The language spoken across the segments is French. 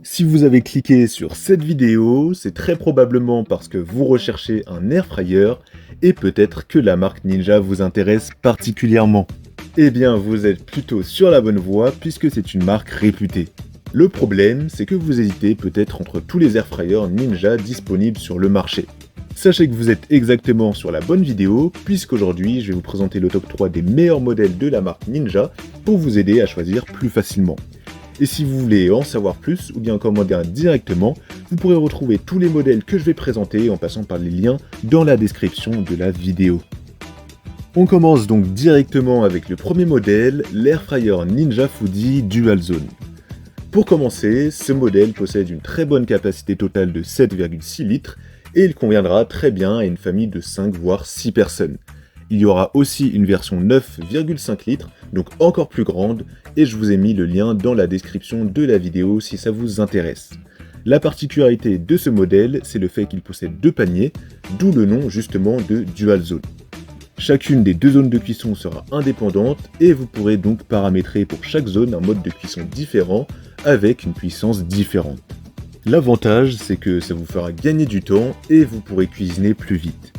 Si vous avez cliqué sur cette vidéo, c'est très probablement parce que vous recherchez un air fryer et peut-être que la marque Ninja vous intéresse particulièrement. Eh bien, vous êtes plutôt sur la bonne voie puisque c'est une marque réputée. Le problème, c'est que vous hésitez peut-être entre tous les air fryers Ninja disponibles sur le marché. Sachez que vous êtes exactement sur la bonne vidéo puisqu'aujourd'hui, je vais vous présenter le top 3 des meilleurs modèles de la marque Ninja pour vous aider à choisir plus facilement. Et si vous voulez en savoir plus ou bien commander directement, vous pourrez retrouver tous les modèles que je vais présenter en passant par les liens dans la description de la vidéo. On commence donc directement avec le premier modèle, l'Air Fryer Ninja Foodi Dual Zone. Pour commencer, ce modèle possède une très bonne capacité totale de 7,6 litres et il conviendra très bien à une famille de 5 voire 6 personnes. Il y aura aussi une version 9,5 litres, donc encore plus grande, et je vous ai mis le lien dans la description de la vidéo si ça vous intéresse. La particularité de ce modèle, c'est le fait qu'il possède deux paniers, d'où le nom justement de Dual Zone. Chacune des deux zones de cuisson sera indépendante et vous pourrez donc paramétrer pour chaque zone un mode de cuisson différent avec une puissance différente. L'avantage, c'est que ça vous fera gagner du temps et vous pourrez cuisiner plus vite.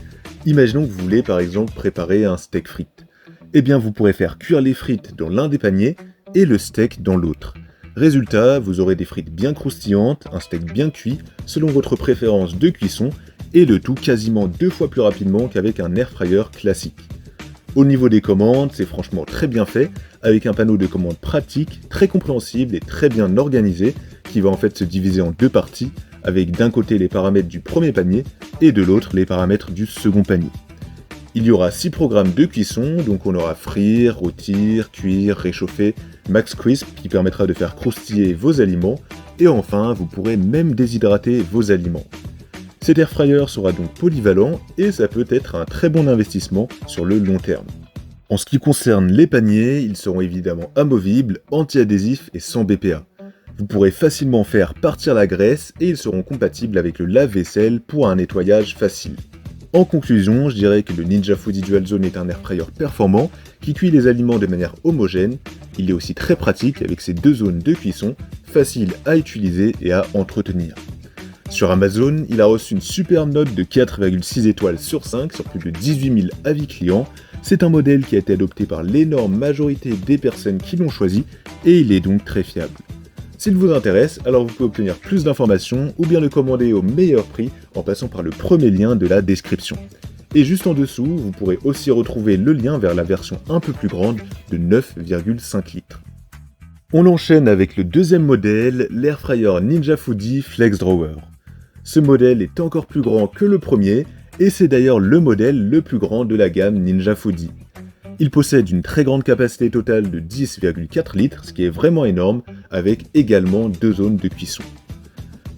Imaginons que vous voulez par exemple préparer un steak frites. Eh bien vous pourrez faire cuire les frites dans l'un des paniers et le steak dans l'autre. Résultat, vous aurez des frites bien croustillantes, un steak bien cuit, selon votre préférence de cuisson, et le tout quasiment 2 fois plus rapidement qu'avec un air fryer classique. Au niveau des commandes, c'est franchement très bien fait, avec un panneau de commandes pratique, très compréhensible et très bien organisé, qui va en fait se diviser en deux parties, avec d'un côté les paramètres du premier panier, et de l'autre les paramètres du second panier. Il y aura 6 programmes de cuisson, donc on aura frire, rôtir, cuire, réchauffer, max crisp qui permettra de faire croustiller vos aliments, et enfin vous pourrez même déshydrater vos aliments. Cet air fryer sera donc polyvalent et ça peut être un très bon investissement sur le long terme. En ce qui concerne les paniers, ils seront évidemment amovibles, anti-adhésifs et sans BPA. Vous pourrez facilement faire partir la graisse et ils seront compatibles avec le lave-vaisselle pour un nettoyage facile. En conclusion, je dirais que le Ninja Foodi Dual Zone est un air fryer performant qui cuit les aliments de manière homogène. Il est aussi très pratique avec ses deux zones de cuisson, facile à utiliser et à entretenir. Sur Amazon, il a reçu une superbe note de 4,6 étoiles sur 5 sur plus de 18 000 avis clients. C'est un modèle qui a été adopté par l'énorme majorité des personnes qui l'ont choisi et il est donc très fiable. S'il vous intéresse, alors vous pouvez obtenir plus d'informations ou bien le commander au meilleur prix en passant par le premier lien de la description. Et juste en dessous, vous pourrez aussi retrouver le lien vers la version un peu plus grande de 9,5 litres. On enchaîne avec le deuxième modèle, l'Air Fryer Ninja Foodi Flex Drawer. Ce modèle est encore plus grand que le premier et c'est d'ailleurs le modèle le plus grand de la gamme Ninja Foodi. Il possède une très grande capacité totale de 10,4 litres, ce qui est vraiment énorme, avec également deux zones de cuisson.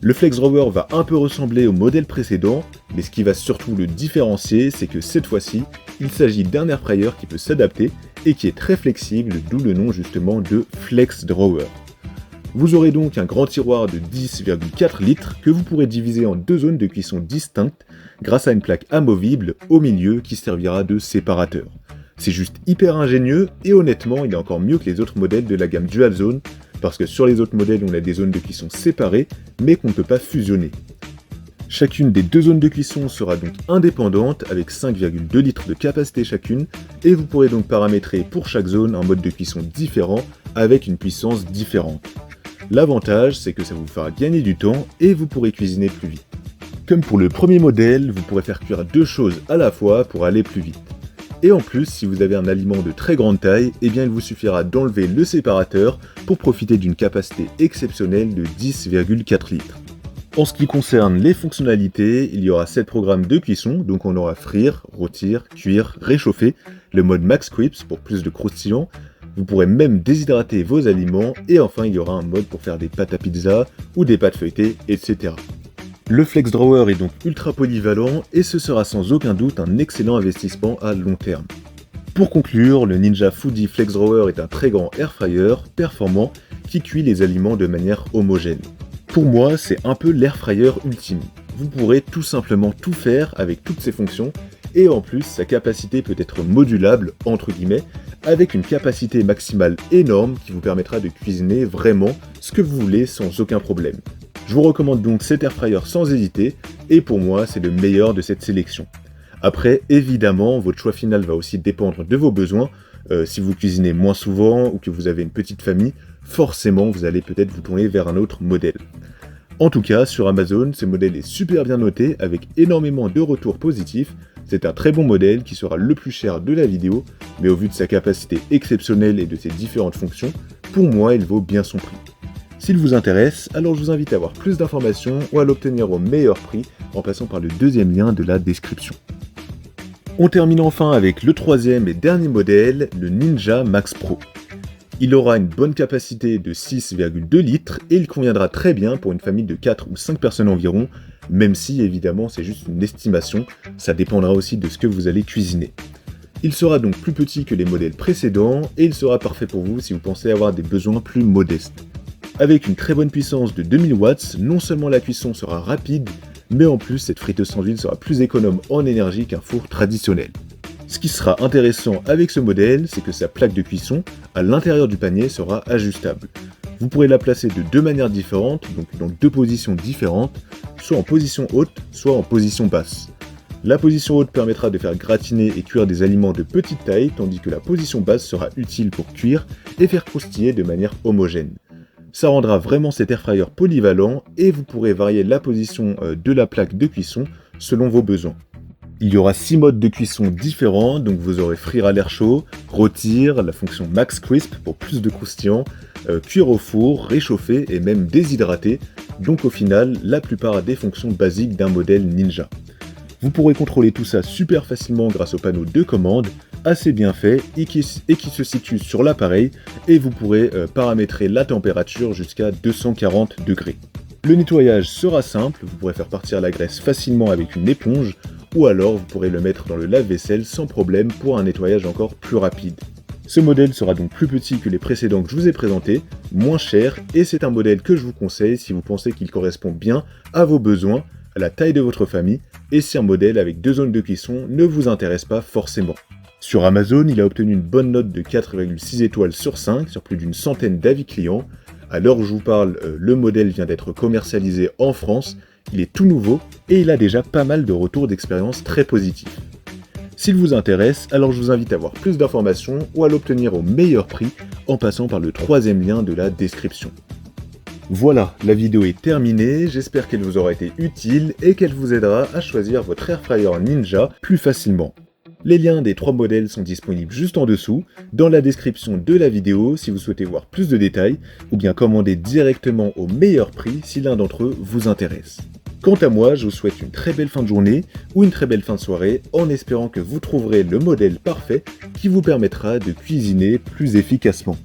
Le Flex Drawer va un peu ressembler au modèle précédent, mais ce qui va surtout le différencier, c'est que cette fois-ci, il s'agit d'un air fryer qui peut s'adapter et qui est très flexible, d'où le nom justement de Flex Drawer. Vous aurez donc un grand tiroir de 10,4 litres que vous pourrez diviser en deux zones de cuisson distinctes grâce à une plaque amovible au milieu qui servira de séparateur. C'est juste hyper ingénieux et honnêtement il est encore mieux que les autres modèles de la gamme Dual Zone parce que sur les autres modèles on a des zones de cuisson séparées mais qu'on ne peut pas fusionner. Chacune des deux zones de cuisson sera donc indépendante avec 5,2 litres de capacité chacune et vous pourrez donc paramétrer pour chaque zone un mode de cuisson différent avec une puissance différente. L'avantage c'est que ça vous fera gagner du temps et vous pourrez cuisiner plus vite. Comme pour le premier modèle, vous pourrez faire cuire deux choses à la fois pour aller plus vite. Et en plus, si vous avez un aliment de très grande taille, eh bien il vous suffira d'enlever le séparateur pour profiter d'une capacité exceptionnelle de 10,4 litres. En ce qui concerne les fonctionnalités, il y aura 7 programmes de cuisson, donc on aura frire, rôtir, cuire, réchauffer, le mode Max Crisp pour plus de croustillant, vous pourrez même déshydrater vos aliments, et enfin il y aura un mode pour faire des pâtes à pizza ou des pâtes feuilletées, etc. Le Flex Drawer est donc ultra polyvalent et ce sera sans aucun doute un excellent investissement à long terme. Pour conclure, le Ninja Foodi Flex Drawer est un très grand air fryer performant qui cuit les aliments de manière homogène. Pour moi, c'est un peu l'air fryer ultime. Vous pourrez tout simplement tout faire avec toutes ses fonctions et en plus sa capacité peut être modulable entre guillemets avec une capacité maximale énorme qui vous permettra de cuisiner vraiment ce que vous voulez sans aucun problème. Je vous recommande donc cet airfryer sans hésiter, et pour moi c'est le meilleur de cette sélection. Après, évidemment, votre choix final va aussi dépendre de vos besoins. Si vous cuisinez moins souvent ou que vous avez une petite famille, forcément vous allez peut-être vous tourner vers un autre modèle. En tout cas, sur Amazon, ce modèle est super bien noté avec énormément de retours positifs. C'est un très bon modèle qui sera le plus cher de la vidéo, mais au vu de sa capacité exceptionnelle et de ses différentes fonctions, pour moi il vaut bien son prix. S'il vous intéresse, alors je vous invite à avoir plus d'informations ou à l'obtenir au meilleur prix en passant par le deuxième lien de la description. On termine enfin avec le troisième et dernier modèle, le Ninja Max Pro. Il aura une bonne capacité de 6,2 litres et il conviendra très bien pour une famille de 4 ou 5 personnes environ, même si évidemment c'est juste une estimation, ça dépendra aussi de ce que vous allez cuisiner. Il sera donc plus petit que les modèles précédents et il sera parfait pour vous si vous pensez avoir des besoins plus modestes. Avec une très bonne puissance de 2000 watts, non seulement la cuisson sera rapide, mais en plus cette friteuse sans huile sera plus économe en énergie qu'un four traditionnel. Ce qui sera intéressant avec ce modèle, c'est que sa plaque de cuisson, à l'intérieur du panier, sera ajustable. Vous pourrez la placer de deux manières différentes, donc dans deux positions différentes, soit en position haute, soit en position basse. La position haute permettra de faire gratiner et cuire des aliments de petite taille, tandis que la position basse sera utile pour cuire et faire croustiller de manière homogène. Ça rendra vraiment cet airfryer polyvalent et vous pourrez varier la position de la plaque de cuisson selon vos besoins. Il y aura 6 modes de cuisson différents, donc vous aurez frire à l'air chaud, rôtir, la fonction Max Crisp pour plus de croustillant, cuire au four, réchauffer et même déshydrater, donc au final la plupart des fonctions basiques d'un modèle Ninja. Vous pourrez contrôler tout ça super facilement grâce au panneau de commande, assez bien fait et qui se situe sur l'appareil, et vous pourrez paramétrer la température jusqu'à 240 degrés. Le nettoyage sera simple, vous pourrez faire partir la graisse facilement avec une éponge, ou alors vous pourrez le mettre dans le lave-vaisselle sans problème pour un nettoyage encore plus rapide. Ce modèle sera donc plus petit que les précédents que je vous ai présentés, moins cher, et c'est un modèle que je vous conseille si vous pensez qu'il correspond bien à vos besoins, à la taille de votre famille, et si un modèle avec 2 zones de cuisson ne vous intéresse pas forcément. Sur Amazon, il a obtenu une bonne note de 4,6 étoiles sur 5 sur plus d'une centaine d'avis clients. À l'heure où je vous parle, le modèle vient d'être commercialisé en France, il est tout nouveau et il a déjà pas mal de retours d'expérience très positifs. S'il vous intéresse, alors je vous invite à avoir plus d'informations ou à l'obtenir au meilleur prix en passant par le troisième lien de la description. Voilà, la vidéo est terminée, j'espère qu'elle vous aura été utile et qu'elle vous aidera à choisir votre airfryer Ninja plus facilement. Les liens des 3 modèles sont disponibles juste en dessous, dans la description de la vidéo si vous souhaitez voir plus de détails, ou bien commander directement au meilleur prix si l'un d'entre eux vous intéresse. Quant à moi, je vous souhaite une très belle fin de journée ou une très belle fin de soirée en espérant que vous trouverez le modèle parfait qui vous permettra de cuisiner plus efficacement.